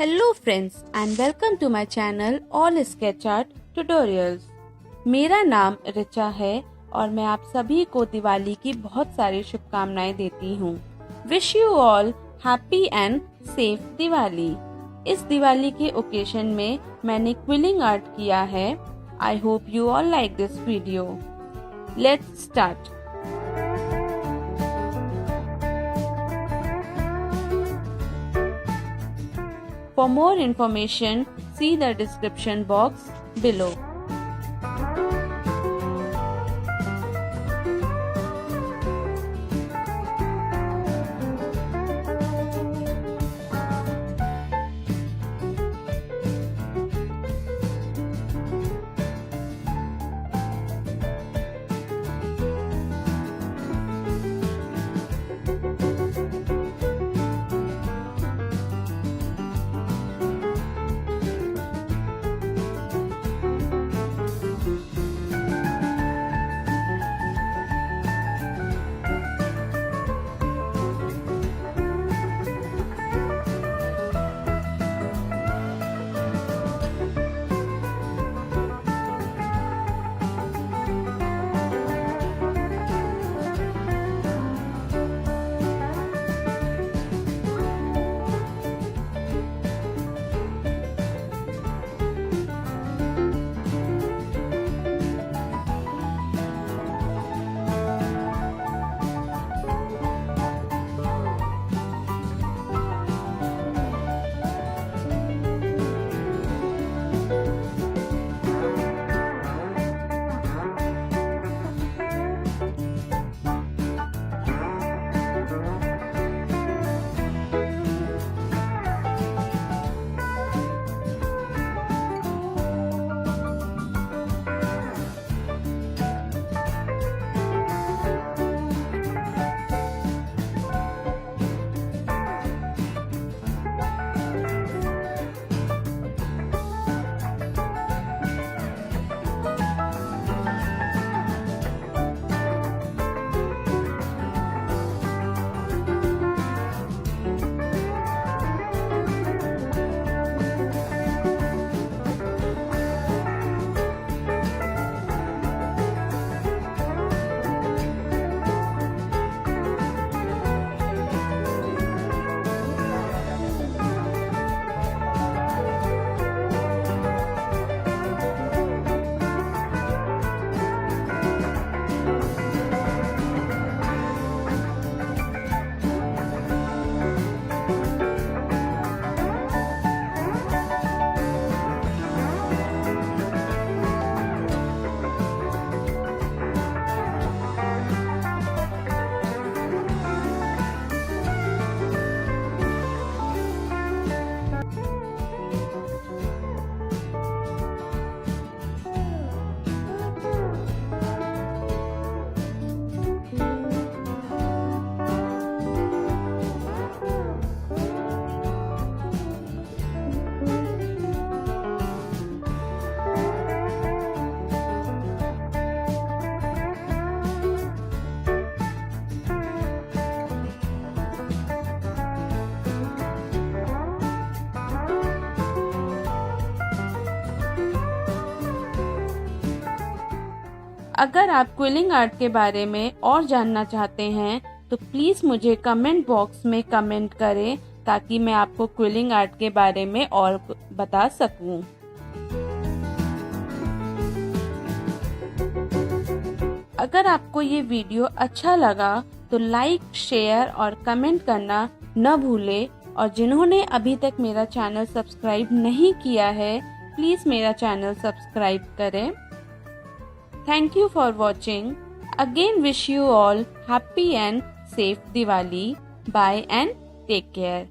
Hello friends and welcome to my channel all sketch art tutorials. मेरा नाम रिचा है और मैं आप सभी को दिवाली की बहुत सारी शुभकामनाएं देती हूँ। Wish you all happy and safe Diwali. इस दिवाली के ओकेशन में मैंने क्विलिंग आर्ट किया है। I hope you all like this video. Let's start. For more information, see the description box below. अगर आप क्विलिंग आर्ट के बारे में और जानना चाहते हैं तो प्लीज़ मुझे कमेंट बॉक्स में कमेंट करें ताकि मैं आपको क्विलिंग आर्ट के बारे में और बता सकूं। अगर आपको ये वीडियो अच्छा लगा तो लाइक, शेयर और कमेंट करना न भूलें और जिन्होंने अभी तक मेरा चैनल सब्सक्राइब नहीं किया है प्लीज़ मेरा चैनल सब्सक्राइब करें। Thank you for watching. Again wish you all happy and safe Diwali. Bye and take care.